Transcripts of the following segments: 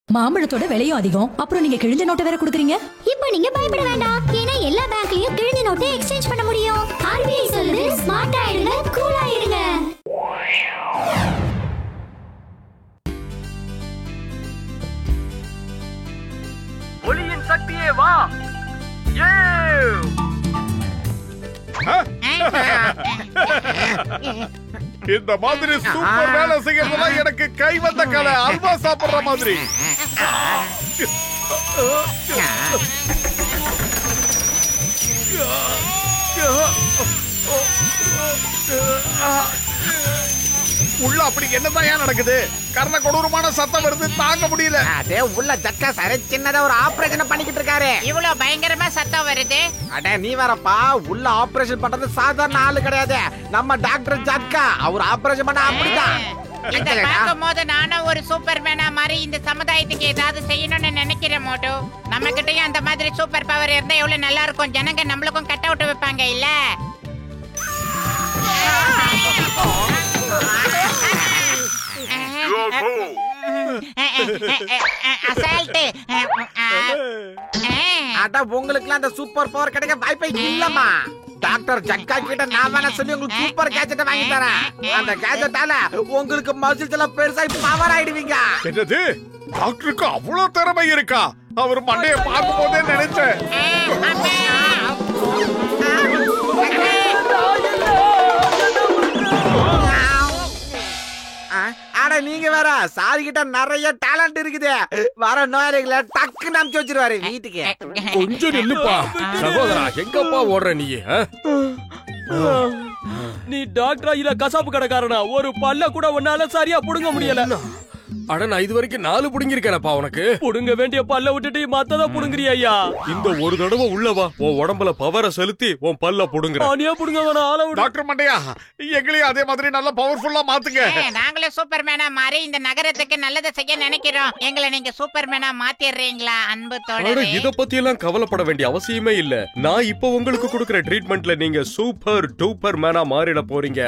மாம்பழத்தோட விலையும் அதிகம். அப்புறம் நீங்க கிழிஞ்ச நோட்டை வேற குடுக்குறீங்க. இப்போ நீங்க பயப்பட வேண்டாம். ஏன்னா எல்லா பேங்க்லயும் கிழிஞ்ச நோட்டை எக்ஸ்சேஞ்ச் பண்ண முடியும். ஆர்பிஐ சொல்லுது, ஸ்மார்ட் ஆயிடுங்க, கூல் ஆயிடுங்க. ஒளியின் சக்தியே வா. இந்த மாதிரி சூப்பர் வேலை செய்யறதுலாம் எனக்கு கை வந்த கலை. அல்வா சாப்பிடுற மாதிரி. உள்ள அப்படி என்னதான் ஏன் நடக்குது? கர்ண கொடூரமான சத்தம் வருது, தாங்க முடியல. அதே உள்ள ஜட்கா சரி சின்னதா ஒரு ஆபரேஷன் பண்ணிக்கிட்டு இருக்காரு. இவ்வளவு பயங்கரமா சத்தம் வருது. அட நீ வரப்பா, உள்ள ஆபரேஷன் பண்றது சாதாரண ஆளு கிடையாது. நம்ம டாக்டர் ஜட்கா அவர் ஆபரேஷன் பண்ண அப்படிதான். இத பாக்கும்போது நானும் ஒரு சூப்பர்மேனா மாதிரி இந்த சமுதாயத்துக்கு ஏதாவது செய்யணும்னு நினைக்கிறேன் மோட்டு. நம்ம கிட்டயும் அந்த மாதிரி சூப்பர் பவர் இருந்தா எவ்வளவு நல்லா இருக்கும். ஜனங்க நம்மளுக்கும் கட் அவுட் வைப்பாங்க இல்ல? அட உங்களுக்குலாம் அந்த சூப்பர் பவர் கிடைக்க வாய்ப்பே இல்லம்மா. டாக்டர் ஜட்கா கிட்ட நான் வேணா சொல்லி உங்களுக்கு சூப்பர் கேஜெட் வாங்கி தரேன். அந்த கேஜெட்டால உங்களுக்கு மசில்ஸ் எல்லாம் பெருசாய் பவர் ஆயிடுவீங்க. என்னது? டாக்டருக்கு அவ்வளவு திறமை இருக்கா? அவர் மண்டைய பார்க்கும் போதே நினைச்சேன். அட நீங்க வேற சாரி கிட்ட நிறைய டேலண்ட் இருக்குது. வர நோயாளிகளை டக்குன்னு அனுப்பிச்சு வச்சிருவாரு வீட்டுக்கு. கொஞ்சம் நில்லுப்பா சகோதரா. எங்கப்பா ஓடுற நீ? நீ டாக்டரா இல்ல கசாப்பு கடைக்காரனா? ஒரு பல்ல கூட உன்னால சரியா புடுங்க முடியல. அட நான் இது வரைக்கும் 4 புடுங்கிருக்கேனப்பா. உனக்கு புடுங்க வேண்டிய பல்ல விட்டுட்டு மத்தத புடுங்குறியா ஐயா? இந்த ஒரு தடவை உள்ளவா உன் உடம்புல பவரை செலுத்தி உன் பல்ல புடுங்குற. ஆனியா புடுங்க வேணாம், ஆள விடு. டாக்டர் மண்டையா, எங்களையும் அதே மாதிரி நல்ல பவர்ஃபுல்லா மாத்துங்க. நாங்களும் சூப்பர்மேனா மாறி இந்த நகரத்துக்கு நல்லதை செய்ய நினைக்கிறோம். எங்களை நீங்க சூப்பர்மேனா மாத்திடுறீங்களா? அன்பு தோழரே, இத பத்தி எல்லாம் கவலைப்பட வேண்டிய அவசியமே இல்ல. நான் இப்ப உங்களுக்கு கொடுக்கிற ட்ரீட்மெண்ட்ல நீங்க சூப்பர் டூப்பர் மேனா மாறிட போறீங்க.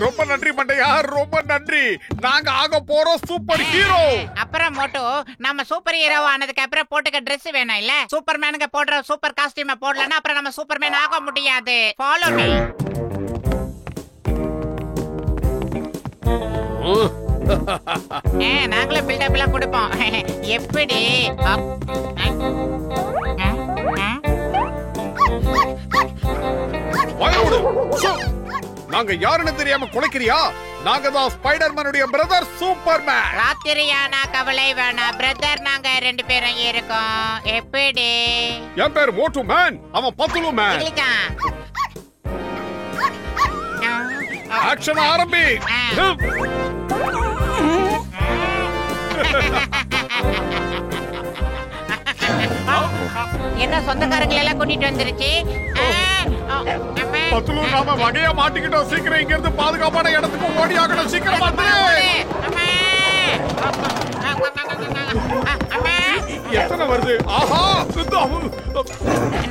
ரொம்ப நன்றி மண்டையா, ரொம்ப நன்றி. நாங்க ஆக போறோம் சூப்பர் ஹீரோ. அப்புறம் மோட்டோ, நம்ம சூப்பர் ஹீரோ ஆனதுக்கு அப்புறம் போட்டுக்க Dress வேணும் இல்ல? சூப்பர்மேனுக்கு போடுற சூப்பர் காஸ்டியூமை போடலன்னா அப்புறம் நம்ம சூப்பர்மேன் ஆக முடியாது. Follow me. நாங்களும் பில்டப் எல்லாம் கொடுப்போம். எப்படி? நாங்க யாருன்னு தெரியாம குலைக்கிறியா? நாங்க தான் ஸ்பைடர்மேனுடைய பிரதர் சூப்பர்மேன். ராத்திரியானா கவலை வேணாம் பிரதர், நாங்க 2 பேரும் இருக்கோம். எப்படி? என் பேர் மோட்டு மேன், அவன் பத்துலு மேன். ஆக்ஷன் ஆரம்பி. என்ன சொந்தக்காரங்களை எல்லாம் கூட்டிட்டு வந்துருச்சு. பத்துலு நாம வகையா மாட்டிக்கிட்டோம். சீக்கிரம் இங்க இருந்து பாதுகாப்பான இடத்துக்கு ஓடி ஆகணும். சீக்கிரம் வந்து. எத்தனை வருது? ஆஹா,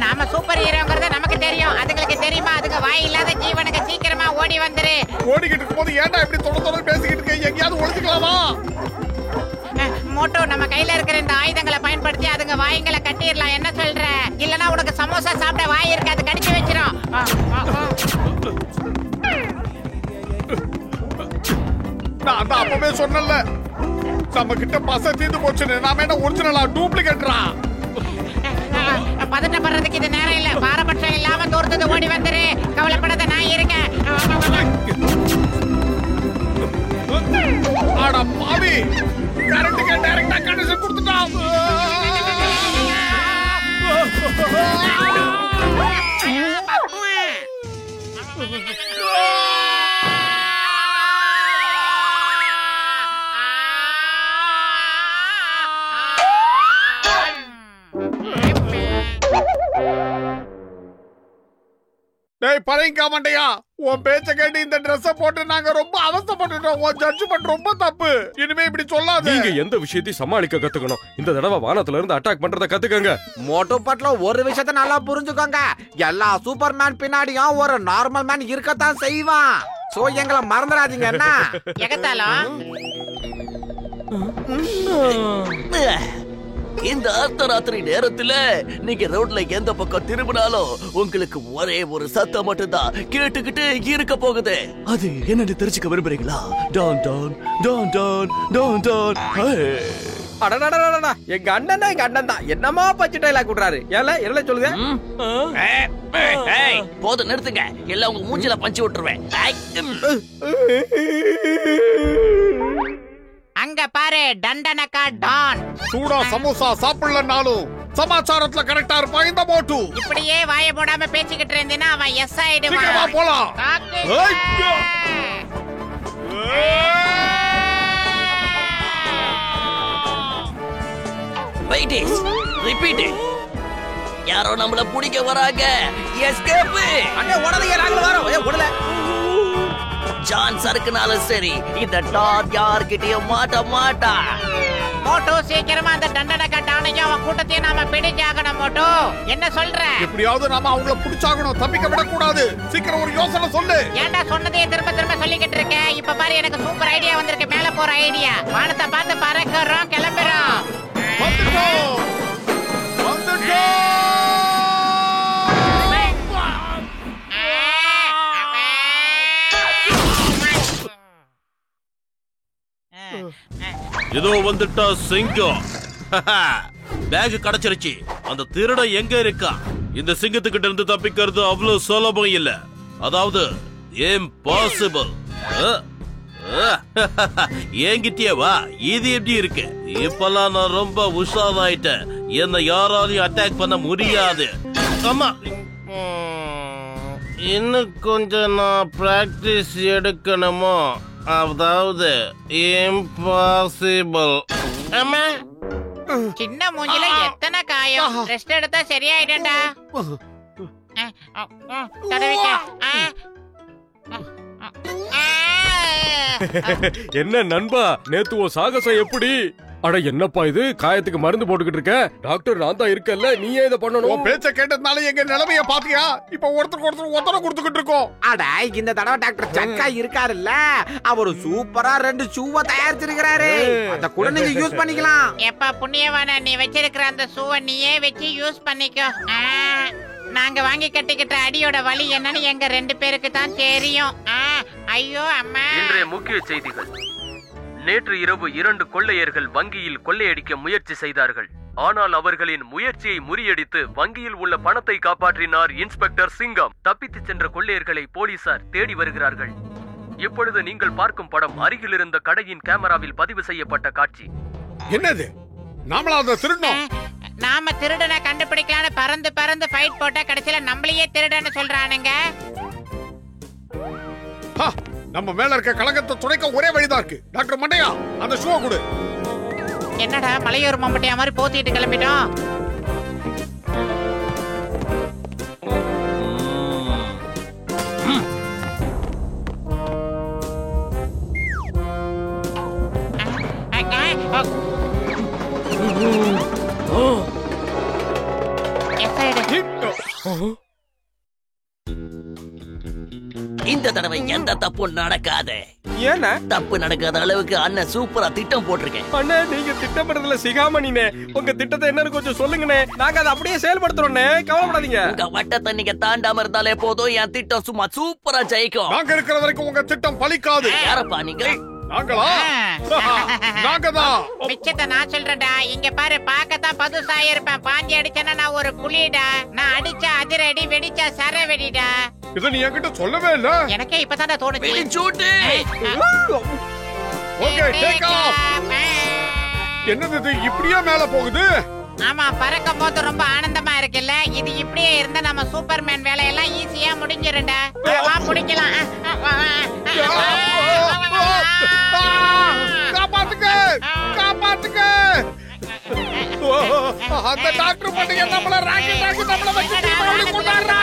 நாம சூப்பர் ஹீரோங்கிறது நமக்கு தெரியும். அதுங்களுக்கு தெரியுமா? அதுக்கு வாய் இல்லாத ஜீவனுக்கு சீக்கிரமா ஓடி வந்துரு. ஓடிக்கிட்டு இருக்கும்போது ஏன்டா இப்படி தொட பேசிக்கிட்டு இருக்க? எங்கேயாவது ஒளிஞ்சுக்கலாமா? மோட்டோ, நம்ம கையில இருக்கிற இந்த ஆயுதங்களை பயன்படுத்தி அதுங்க வாய்ங்களை கட்டிடலாம். என்ன சொல்ற? இல்லனா உனக்கு சமோசா சாப்பிட வாய் இருக்காது, கடிச்சு வச்சிரும். நான் தான் அப்பவே சொன்னல, நம்ம கிட்ட பச தீந்து போச்சுன்னு. நாம என்ன ஒரிஜினலா டூப்ளிகேட்டரா? பதட்டப்படுறதுக்கு இது நேரம் இல்ல. பாரபட்சம் இல்லாம தோர்த்தது ஓடி வந்துரு. கவலைப்படாத, நான் இருக்கேன். ஆடா பாவி, கரெக்ட்டுக்கு டைரக்டா கனெக்ஷன் கொடுத்துட்டான். டேய் பரங்கா மண்டையா, உன் பேச்ச கேட்டு இந்த Dress போட்டு நாங்க ரொம்ப அவஸ்தைப்பட்டுட்டோம். உன் ஜட்ஜ்மென்ட் ரொம்ப தப்பு. இனிமே இப்படி சொல்லாத. நீங்க எந்த விஷயத்தையும் சமாளிக்க கத்துக்கணும். இந்த தடவை வானத்துல இருந்து அட்டாக் பண்றத கத்துக்கங்க. மோட்டு பட்ல ஒரு விஷயத்தை நல்லா புரிஞ்சுக்கோங்க. எல்லா சூப்பர்மேன் பின்னாடியும் ஒரு நார்மல் மேன் இருக்கத்தான் செய்வான். சோ எங்களை மறந்துடாதீங்க. என்ன எகத்தாலும் இந்த அர்த்தராத்திரி நேரத்துல நீங்க ரோட்ல எந்த பக்கம் திரும்பினாலும் உங்களுக்கு ஒரே ஒரு சத்தம் மட்டும்தான் கேட்டுக்கிட்டு இருக்க போகுது. அது என்னன்னு தெரிஞ்சுக்க விரும்புறீங்களா? டான் டான் டான் டான் டான் டான். அடடடடடா, எங்க அண்ணன் தான் என்னமா பச்சை டைலாக் விடுறாரு. ஏல என்ன சொல்லுங்க? போதும் நிறுத்துங்க, எல்லாம் உங்க மூஞ்சில பஞ்சு விட்டுருவேன். அங்க பாரு, டண்டனக்கா டான். சூடா சமோசா சாப்பிடலனாலும் சமாச்சாரத்துல கரெக்டா இருப்பான் இந்த மோட்டு. இப்படியே வாயை போடாம பேசிக்கிட்டு இருந்தீனா அவன் எஸ் சீக்கிரமா ஆயிடுவான். போலாம். Wait it. Repeat it. யாரோ நம்மள பிடிக்க வராங்க. எஸ்கேப். அண்ணே உடனே நாங்க வரோம். உடல ஜான் சறுக்குனாலும் சரி, இந்த டான் யார்கிட்டயும் மாட்டா. மோட்டோ, சீக்கிரமா அந்த டண்டனக்கா டானையும் அவன் கூட்டத்தையும் நாம பிடிச்சாகணும். மோட்டோ, என்ன சொல்ற? எப்படியாவது நாம அவங்கள பிடிச்சாகணும், தப்பிக்க விட கூடாது. சீக்கிரம் ஒரு யோசனை சொல்லு. ஏன்டா சொன்னதே திரும்ப திரும்ப சொல்லிக்கிட்டு இருக்க? இப்ப பாரு, எனக்கு சூப்பர் ஐடியா வந்திருக்கு. மேல போற ஐடியா. வானத்தை பார்த்து பறக்கிறோம், கிளம்புறோம். வந்துட்டோம். இதோ வந்துட்டா சிங்கம். பேக் கிடைச்சிருச்சு. அந்த திருடன் எங்க இருக்கா? இந்த சிங்கத்துக்கிட்ட இருந்து தப்பிக்கிறது அவ்வளவு சுலபம் இல்ல. அதாவது இம்பாசிபிள். என்கிட்டயே வா. இது எப்படி இருக்கு? இப்பெல்லாம் நான் ரொம்ப உஷாராயிட்டேன். என்ன யாராலையும் அட்டாக் பண்ண முடியாது. ஆமா, இன்னும் கொஞ்சம் நான் பிராக்டிஸ் எடுக்கணுமோ? அதாவது இம்பாசிபிள். ஆமா, சின்ன மூஞ்சில எத்தனை காயம். ரெஸ்ட் எடுத்தா சரியாயிடும்டா. தடவிக்க. என்ன நண்பா, நேத்து உன் சாகசம் எப்படி? அட என்னப்பா இது, காயத்துக்கு மருந்து போட்டுக்கிட்டு இருக்க? டாக்டர் நான் தான் இருக்கல்ல, நீயே இதை பண்ணணும். பேச்ச கேட்டதுனால எங்க நிலைமைய பாத்தியா? இப்ப ஒருத்தருக்கு ஒருத்தர் ஒத்தனை கொடுத்துக்கிட்டு இருக்கோம். அட இந்த தடவை டாக்டர் ஜக்கா இருக்காருல்ல, அவரு சூப்பரா 2 ஷூவை தயாரிச்சிருக்காரு. அத கூட நீங்க யூஸ் பண்ணிக்கலாம். எப்பா புண்ணியவான, நீ வச்சிருக்கிற அந்த ஷூவை நீயே வச்சு யூஸ் பண்ணிக்கோ. நாங்க வாங்கி கட்டிக்கிட்ட அடியோட வலி என்னன்னு எங்க 2 பேருக்கு தான் தெரியும். ஐயோ அம்மா. இன்றைய முக்கிய செய்திகள். நேற்று இரவு 2 கொள்ளையர்கள் வங்கியில் கொள்ளையடிக்க முயற்சி செய்தார்கள். ஆனால் அவர்களின் முயற்சியை முறியடித்து வங்கியில் உள்ள பணத்தை காப்பாற்றினார் இன்ஸ்பெக்டர் சிங்கம். தப்பித்து சென்ற கொள்ளையர்களை போலீசார் தேடி வருகிறார்கள். இப்பொழுது நீங்கள் பார்க்கும் படம் அருகில் இருந்த கடையின் கேமராவில் பதிவு செய்யப்பட்ட காட்சி. என்னது? நாமளா அந்த திருடணும்? நாம திருடனை கண்டுபிடிக்கலான்னு பறந்து பறந்து ஃபைட் போட்டா கடைசியில நம்மளையே திருடன்னு சொல்றானுங்க. நம்ம மேல இருக்க கலங்கத்தை துடைக்க ஒரே வழிதான் இருக்கு. டாக்டர் மண்டையா, அந்த ஷூ கொடு. என்னடா மலையூர் மம்பட்டியா மாதிரி போத்திட்டு கிளம்பிட்டோம். இந்த தடவை எந்த தப்பும் நடக்காது. ஏன்னா தப்பு நடக்காத அளவுக்கு அண்ணன் சூப்பரா திட்டம் போட்டிருக்கேன். அண்ணே, நீங்க திட்டமிடுறதுல சிகாமணினே. உங்க திட்டத்தை என்னன்னு கொஞ்சம் சொல்லுங்கண்ணே. நாங்க அதை அப்படியே செயல்படுத்துறோம்னே, கவலைப்படாதீங்க. உங்க வட்டத்தை நீங்க தாண்டாம இருந்தாலே போதும், என் திட்டம் சும்மா சூப்பரா ஜெயிக்கும். நாங்க இருக்கிற வரைக்கும் உங்க திட்டம் பலிக்காது. யாரப்பா நீங்க? நாங்களா? நாங்கதான். மிச்சத்தை நான் சொல்றேன்டா. இங்க பாரு, பாக்கத்தான் பதுசா இருப்பேன். பாஞ்சி அடிச்சேன்னா நான் ஒரு புலிடா. நான் அடிச்சா அதிரடி, வெடிச்சா சர வெடிடா. இத நீ என்கிட்ட சொல்லவே இல்ல. எனக்கே இப்பதான் தோணுச்சு. Okay, take off. என்னது இது இப்படியே மேல போகுது? ஆமா, பறக்கும் போது ரொம்ப ஆனந்தமா இருக்குல்ல. இது இப்படியே இருந்தா நம்ம சூப்பர்மேன் வேலையெல்லாம் ஈஸியா முடிஞ்சிருண்டா. வா முடிக்கலாம். காப்பாத்துங்க, காப்பாத்துங்க. அந்த டாக்டர் பண்ணி நம்மள ராக்கெட் நம்மள வச்சு தீபாவளி கொண்டாடுறா.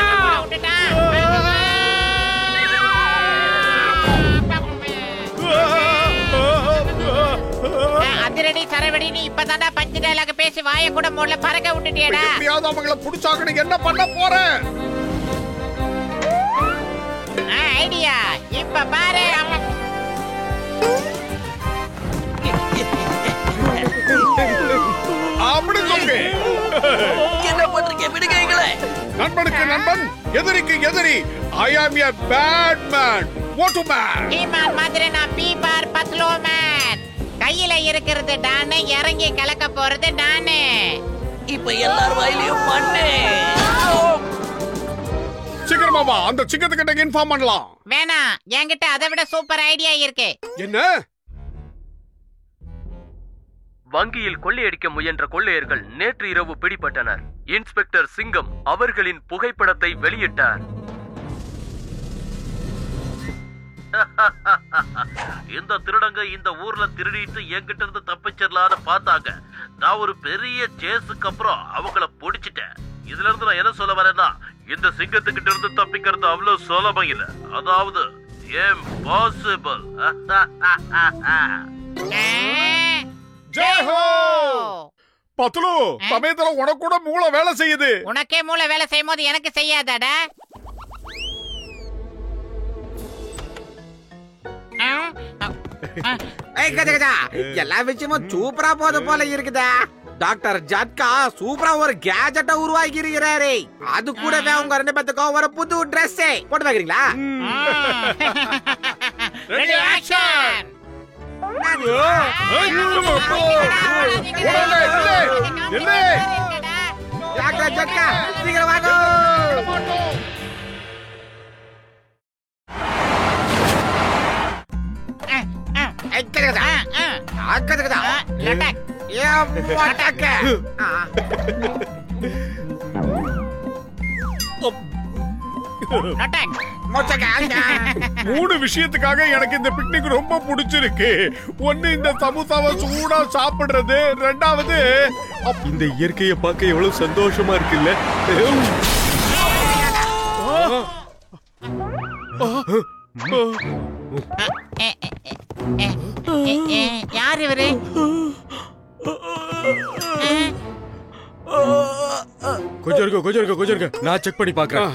அதிரடி சரவடி, நீ இப்பதான்டா பஞ்சு டைலாக் பேசி வாயை கூட மூடல, பறக்க விட்டுட்டியடா. எப்படியாவது அவங்கள புடிச்சாகணும். என்ன பண்ண போறேன்? ஐடியா இப்ப பாரு. அப்படி தொங்கு. என்ன பண்றீங்க? விடுங்க எங்களை. நண்பனுக்கு நண்பன், எதிரிக்கு எதிரி. I am a bad man. What a man. ஹீமான் மாதிரி நான் பீபார் பத்லோ மேன். கையில இருக்கிறது டானு, இறங்கி கலக்க போறது டானு. இப்ப எல்லார் வாயிலையும் பண்ணு. சீக்கிரமா வா, அந்த சிங்கத்துக்கிட்ட இன்ஃபார்ம் பண்ணலாம். வேணாம், என்கிட்ட அதை விட சூப்பர் ஐடியா இருக்கு. என்ன? வங்கியில் கொள்ளையடிக்க முயன்ற கொள்ளையர்கள் நேற்று இரவு பிடிபட்டனர். இன்ஸ்பெக்டர் சிங்கம் அவர்களின் புகைப்படத்தை வெளியிட்டார். இந்த திருடங்க இந்த ஊர்ல திருடிட்டு என்கிட்ட இருந்து தப்பிச்சிடலான்னு பார்த்தாங்க. நான் ஒரு பெரிய சேஸுக்கு அப்புறம் அவங்கள பிடிச்சிட்டேன். இதுல இருந்து நான் என்ன சொல்ல வரேன்னா, இந்த சிங்கத்துக்கிட்ட இருந்து தப்பிக்கிறது அவ்வளவு சுலபம் இல்ல. அதாவது இம்பாசிபிள். ஜெய் ஹோ. பத்லு, சமயத்துல உனக்கு கூட மூளை வேலை செய்யுது. உனக்கே மூளை வேலை செய்யும் போது எனக்கு செய்யாதடா. எல்லா விஷயமும் சூப்பரா போது போல இருக்குதா. டாக்டர் ஜட்கா சூப்பரா ஒரு கேஜெட்ட உருவாக்கி இருக்கிறாரு. அது கூடவே உங்க 2 பேத்துக்கும் ஒரு புது Dress போட்டு வைக்கிறீங்களா? Ready action. டாக்டர் ஜட்கா சீக்கிரம் வாங்க. மூணு விஷயத்துக்காக எனக்கு இந்த பிக்னிக் ரொம்ப பிடிச்சிருக்கு. ஒண்ணு, இந்த சமோசாவை சூடா சாப்பிடுறது. ரெண்டாவது, இந்த இயற்கையை பார்க்க எவ்வளவு சந்தோஷமா இருக்குல்ல. யார் இவரு? கொஞ்சம் இருக்க. நான் செக் பண்ணி பாக்குறேன்.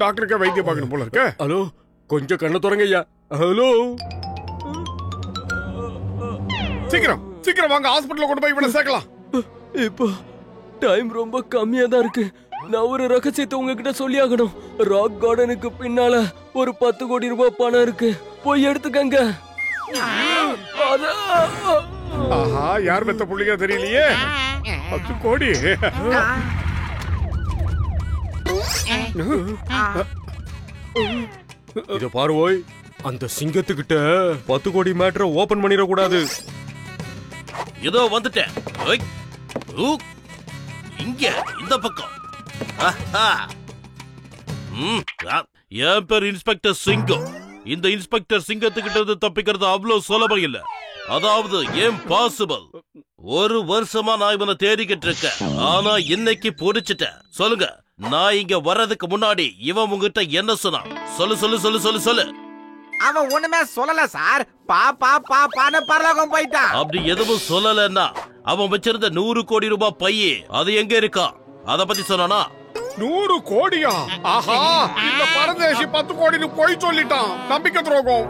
டாக்டருக்கு வைத்தியம் பார்க்கணும் போல இருக்க. ஹலோ, கொஞ்சம் கண்ணை துறங்க ஐயா. ஹலோ, சீக்கிரம் வாங்க, ஹாஸ்பிடல்ல கொண்டு போய் இவனை சேர்க்கலாம். இப்போ டைம் ரொம்ப கம்மியா தான் இருக்கு. நான் ஒரு ரகசியத்தை உங்ககிட்ட சொல்லி ஆகணும். ராக் கார்டனுக்கு பின்னால ஒரு 10 கோடி ரூபாய் பணம் இருக்கு. போய் எடுத்துக்கங்க. ஆஹா, யார் பெத்த புள்ளிங்க தெரியலையே. 10 கோடி. இத பாரு ஓய், அந்த சிங்கத்துக்கிட்ட 10 கோடி மேட்டரை ஓபன் பண்ணிட கூடாது. ஏதோ வந்துட்டேன். இங்க இந்த பக்கம். என் பேர் இன்ஸ்பெக்டர் சிங்கம். இந்த இன்ஸ்பெக்டர் சிங்கத்துக்கிட்ட இருந்து தப்பிக்கிறது அவ்வளவு சுலபம் இல்ல. அதாவது இம்பாசிபிள். 1 வருஷமா நான் இவனை தேடிக்கிட்டு இருக்கேன். ஆனா இன்னைக்கு பிடிச்சிட்டேன். சொல்லுங்க, நான் இங்க வர்றதுக்கு முன்னாடி இவன் உங்ககிட்ட என்ன சொன்னான்? சொல்லு. அவன் ஒண்ணுமே சொல்லல சார். பாப்பான்னு பரலோகம் போயிட்டான். அப்படி எதுவும் சொல்லலன்னா அவன் வச்சிருந்த 100 கோடி ரூபாய் பைய அது எங்க இருக்கா? அத பத்தி சொன்னானா? 100 கோடியா? ஆஹா, இந்த பரதேசி 10 கோடின்னு போய் சொல்லிட்டான். நம்பிக்கை துரோகம்.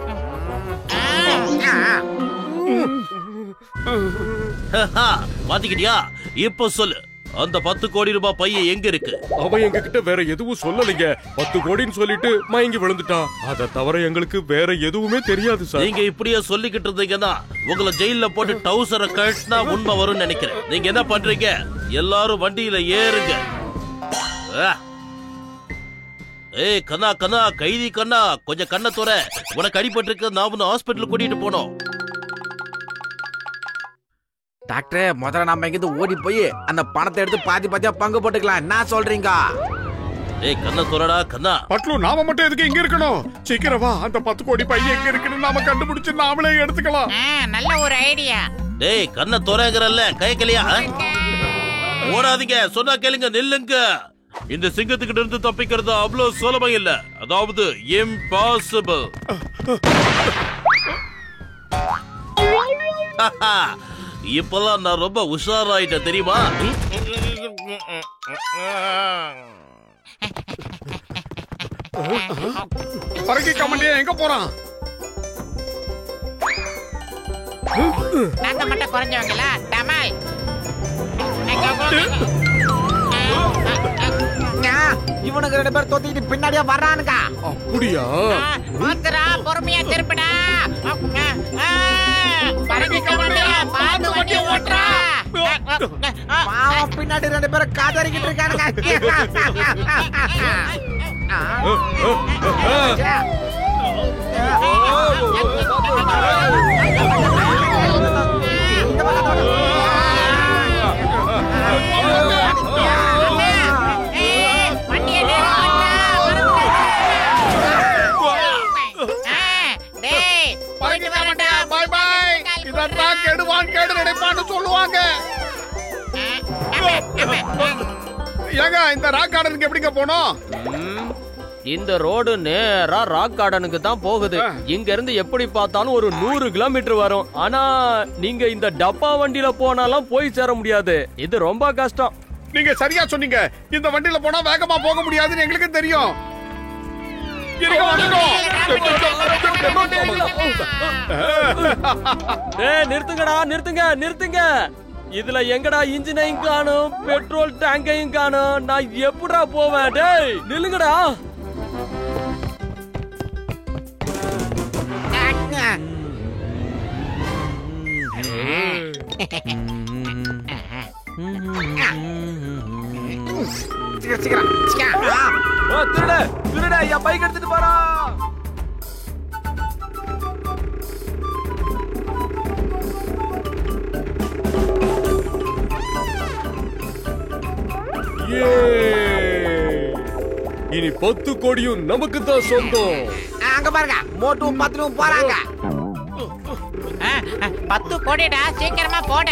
மாத்திக்கிட்டியா? இப்ப சொல்லு, அந்த 10 கோடி ரூபாய் பைய எங்க இருக்கு? அவன் எங்க கிட்ட வேற எதுவும் சொல்லலைங்க. 10 கோடின்னு சொல்லிட்டு மயங்கி விழுந்துட்டான். அத தவிர எங்களுக்கு வேற எதுவுமே தெரியாது சார். நீங்க இப்படியே சொல்லிக்கிட்டு இருந்தீங்கன்னா உங்களை ஜெயில போட்டு டவுசரை கட்டினா உண்மை வரும்னு நினைக்கிறேன். நீங்க என்ன பண்றீங்க? எல்லாரும் வண்டியில ஏறுங்க. ஏய் கண்ணா, கைதி கண்ணா, கொஞ்சம் கண்ணை துற. உனக்கு அடிபட்டிருக்கு. நான் உன்னை ஹாஸ்பிட்டல் கூட்டிட்டு போனோம். டாக்டர், முதல்ல நம்ம இங்க ஓடி போய் அந்த பணத்தை எடுத்து பாதியா பங்கு போட்டுக்கலாம். என்ன சொல்றீங்க? ஏய் கண்ணை துறடா கண்ணா. பட்லு, நாம மட்டும் எதுக்கு இங்க இருக்கணும்? சீக்கிரம் வா, அந்த 10 கோடி பையன் எங்க இருக்குன்னு நாம கண்டுபிடிச்சு நாமளே எடுத்துக்கலாம். நல்ல ஒரு ஐடியா. டேய் கண்ணை துறங்கறல்ல, கைக்கலையா? ஓடாதீங்க, சொன்னா கேளுங்க, நில்லுங்க. இந்த சிங்கத்துக்கிட்ட இருந்து தப்பிக்கிறது அவ்வளவு சுலபம் இல்ல. அதாவது இம்பாசிபிள். இப்பெல்லாம் நான் ரொம்ப உஷாராயிட்டேன் தெரியுமா? பறக்கி கமாண்டியா எங்க போறான்? நாங்க மட்டும் குறைஞ்சவங்களா டமால் இவனுக்கு 2 பேர் தொத்திட்டு பின்னாடியே வர்றானுங்க. அப்படியா? மாத்திரா பொறுமையா திருப்பிடா. பார்த்து வண்டி ஓட்டுறா. பாவம், பின்னாடி 2 பேரும் காதறிக்கிட்டு இருக்கானுங்க. பாய் பாய். இதத்தான் கெடுவான் கேடு நினைப்பான்னு சொல்லுவாங்க. ஏங்க இந்த ராக் கார்டனுக்கு எப்படிங்க போனோம்? இந்த ரோடு நேரா ராக் கார்டனுக்கு தான் போகுது. இங்க இருந்து எப்படி பார்த்தாலும் ஒரு 100 கிலோமீட்டர் வரும். ஆனா நீங்க இந்த டப்பா வண்டியில போனாலும் போய் சேர முடியாது. இது ரொம்ப கஷ்டம். நீங்க சரியா சொன்னீங்க. இந்த வண்டியில போனா வேகமா போக முடியாதுன்னு எங்களுக்கு தெரியும். நிறுத்துங்கடா, நிறுத்துங்க. இதுல எங்கடா இன்ஜினையும் காணும், பெட்ரோல் டேங்கையும் காணும். நான் எப்படா போவேன்? டேய் நில்லுங்கடா. திருட என் பைக் எடுத்துட்டு போறான். இனி 10 கோடியும் நமக்கு தான் சொந்தம். அங்க பாருங்க, மோட்டும் பத்தும் போறாங்க. 10 கோடிடா, சீக்கிரமா போட.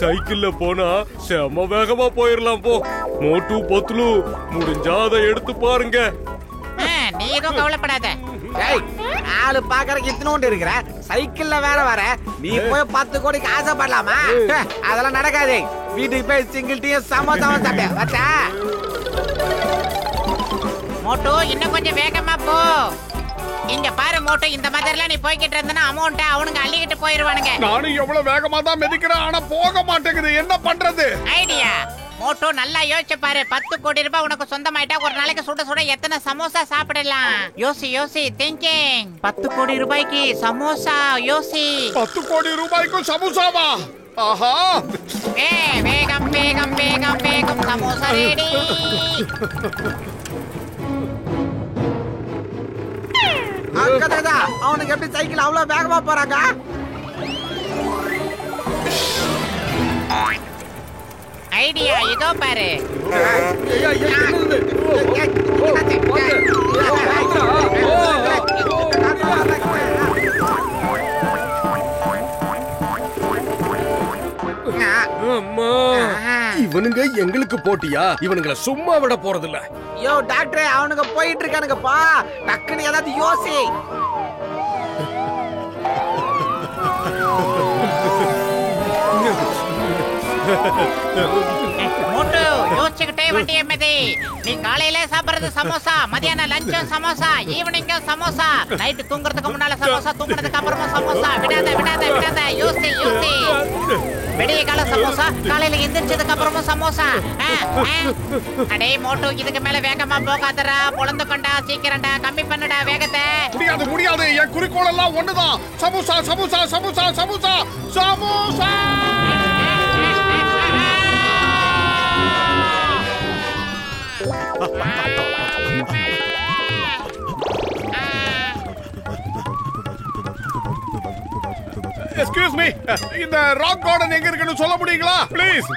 சைக்கிள்ல போனா செம வேகமா போயிடலாம். போ மோட்டு பத்துலு முடிஞ்சா அதை எடுத்து பாருங்க. நீ எதுவும் கவலைப்படாத. ஆளு பாக்குறதுக்கு இத்தனோண்டு இருக்கிற, சைக்கிள்ல வேற நீ போய் 10 கோடிக்கு ஆசைப்படலாமா? அதெல்லாம் நடக்காது. வீட்டுக்கு போய் சிங்கிள் டீ சமோசாவும் சாப்பிட்டேன் வச்சா. மோட்டு இன்னும் கொஞ்சம் வேகமா போ. இங்க பாரு மோட்டு, இந்த மாதிரிலாம் நீ போய்கிட்டு இருந்தனா அமௌண்ட் அவனுங்க அள்ளிக்கிட்டு போயிருவானுங்க. நானும் எவ்வளவு வேகமா தான் மிதிக்கிறேன், ஆனா போக மாட்டேங்குது. என்ன பண்றது? ஐடியா மோட்டு, நல்லா யோசிச்சு பாரு. 10 கோடி ரூபாய் உனக்கு சொந்தமாயிட்டா ஒரு நாளைக்கு சுட சுட எத்தனை சமோசா சாப்பிடலாம்? யோசி திங்கிங். 10 கோடி ரூபாய்க்கு சமோசா. யோசி. 10 கோடி ரூபாய்க்கு சமோசாவா? ஆஹா. வேகம் சமோசா ரெடி. அக்கடா, அவனுக்கு எப்படி சைக்கிள் அவ்வளவு வேகமா போறாங்க? ஐடியா இதோ பாரு. இவனுங்க எங்களுக்கு போட்டியா? இவனுங்களை சும்மா விட போறதில்ல. யோ டாக்டர், அவனுங்க போயிட்டு இருக்கானுங்கப்பா. டக்குன்னு ஏதாவது யோசி. மோட்டு யோசிச்சுக்கிட்டே வண்டியை மிதி. நீ காலையில சாப்பிடுறது சமோசா, மதியானம் லஞ்சும் சமோசா, ஈவினிங்கும் சமோசா, நைட்டு தூங்குறதுக்கு முன்னால சமோசா, தூங்குறதுக்கு அப்புறமா சமோசா. விடாத. யோசி. விடிய கால சமோசா, காலையில எந்திரிச்சதுக்கு அப்புறமும் சமோசா. அடே மோட்டு, இதுக்கு மேல வேகமா போகாதடா. பொழந்து கொண்டா, சீக்கிரம்டா, கம்மி பண்ணுடா வேகத்தை. முடியாது. என் குறிக்கோள் எல்லாம் ஒண்ணுதான். சமோசா. எக்ஸ்கியூஸ் மீ, இந்த ராக் கார்டன் எங்க இருக்குன்னு சொல்ல முடியுங்களா ப்ளீஸ்?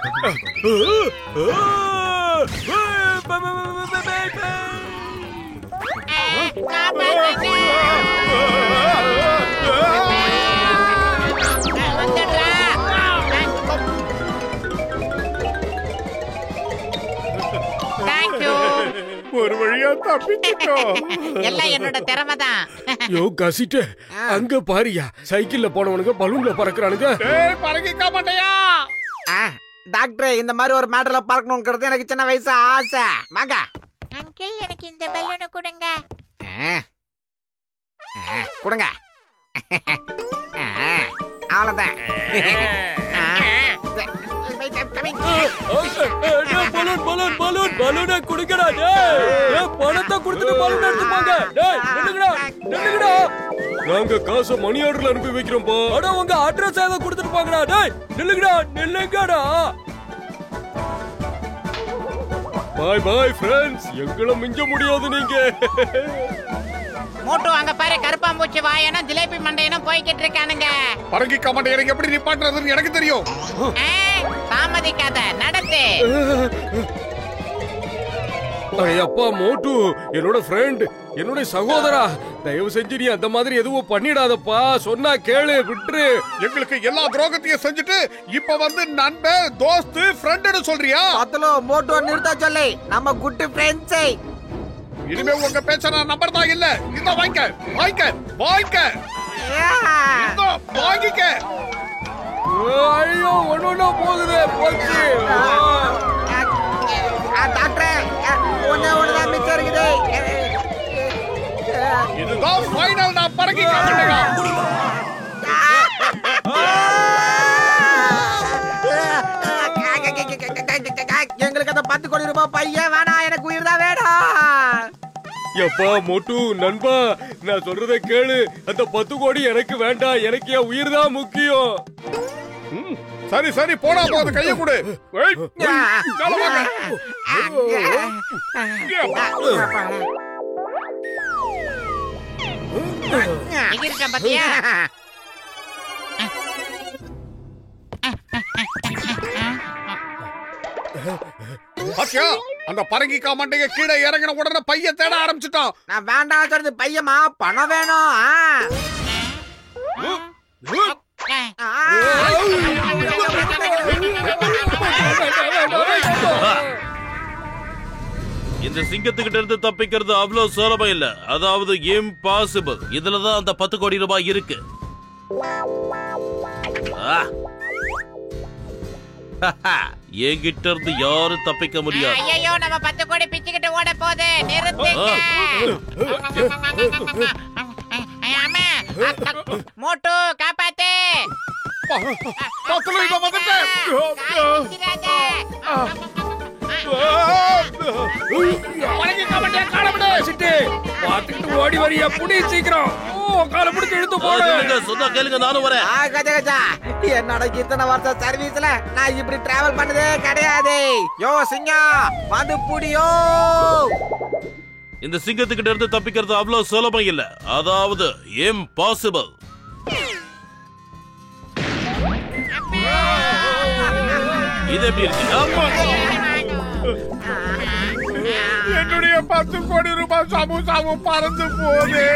ஒரு வழியா தப்பிச்சிட்டோம். எல்லாம் என்னோட திறமை தான். யோ கசிட்ட, அங்க பாரியா, சைக்கிள்ல போனவனுங்க பலூன்ல பறக்குறானுங்க. ஏய் பறக்கிக்க மாட்டேயா? டாக்டர், இந்த மாதிரி ஒரு மேட்டர்ல பார்க்கணும்ங்கிறது எனக்கு சின்ன வயசு ஆசை. வாங்க அங்கிள், எனக்கு இந்த பலூனை கொடுங்க. கொடுங்க. அவ்வளவுதான். பலூன் பலூன் பலூனை குடுக்கடா. பணத்தை கொடுத்துட்டு பலூன் எடுத்து போங்க. நில்லுங்கடா. நாங்க காசை மணி ஆர்டர்ல அனுப்பி வைக்கிறோம்ப்பா. அட உங்க அட்ரஸ் ஏதோ கொடுத்துட்டு போங்கடா. டேய் நில்லுங்கடா. பாய் பாய் ஃப்ரெண்ட்ஸ், எங்களை மிஞ்ச முடியாது நீங்க. மோட்டு அங்க பாரு, கருப்பாம்பூச்சி வாயனும் ஜிலேபி மண்டையனும் போய்கிட்டு இருக்கானுங்க. பரங்கிக்கா மண்டையனுக்கு எப்படி நிப்பாட்டுறதுன்னு எனக்கு தெரியும். தாமதிக்காத, நடத்து. அப்பா மோட்டு, என்னோட ஃப்ரெண்ட், என்னோட சகோதரா, தயவு செஞ்சு நீ அந்த மாதிரி எதுவும் பண்ணிடாதப்பா. சொன்னா கேளு, விட்டுரு. எங்களுக்கு எல்லா துரோகத்தையும் செஞ்சுட்டு இப்ப வந்து நண்பன், தோஸ்து, ஃப்ரெண்ட்னு சொல்றியா? அதுல மோட்டோ நிறுத்த சொல்லி நம்ம குட் ஃப்ரெண்ட்ஸை. இனிமே உங்க பேச்ச நான் நம்பர் தான் இல்ல. இந்த வாங்கிக்க. ஐயோ, ஒண்ணு போகுது. போச்சு. டாக்டர், ஒண்ணுதான் மிச்சம் இருக்குது. இதுதான் ஃபைனல். நான் பரங்கிக்கா மண்டையா. எங்களுக்கு அந்த 10 கோடி ரூபாய் பையன் வேணாம், எனக்கு உயிர் தான் வேணும். எப்பா மோட்டு நண்பா, நான் சொல்றத கேளு. அந்த 10 கோடி எனக்கு வேண்டாம். எனக்கு என் உயிர் தான் முக்கியம். சரி போடா, போது கையை கொடு. பாத்தியா? பாத்தியா, அந்த பரங்கிக்கா மண்டைய கீழே இறங்கின உடனே பைய தேட ஆரம்பிச்சுட்டான். நான் வேண்டாம் சொல்றது பையமா, பணம் வேணும். இந்த சிங்கத்துக்கிட்ட இருந்து தப்பிக்கிறது அவ்வளவு சுலபம் இல்ல. அதாவது இம்பாசிபிள். இதுலதான் அந்த 10 கோடி ரூபாய் இருக்கு. என்கிட்ட இருந்து யாரும் தப்பிக்க முடியாது. ஐயோ, நம்ம 10 கோடி பிச்சுக்கிட்டு ஓட போகுது. நிறுத்துங்க. மோட்டு காப்பாத்து. ஓடி வரியா, புடி சீக்கிரம். கால பிடிச்சு இழுத்து போடு. சொன்னா கேளுங்க, நானும் வரேன். என்னோட இத்தனை வருஷம் சர்வீஸ்ல நான் இப்படி டிராவல் பண்ணதே கிடையாது. யோ சிங்கம், வந்து புடியோ. இந்த சிங்கத்துக்கிட்ட இருந்து தப்பிக்கிறது அவ்வளவு சுலபம் இல்ல. அதாவது இம்பாசிபிள். இது எப்படி இருக்கு? என்னுடைய 10 கோடி ரூபாய் சாமு பறந்து போதே.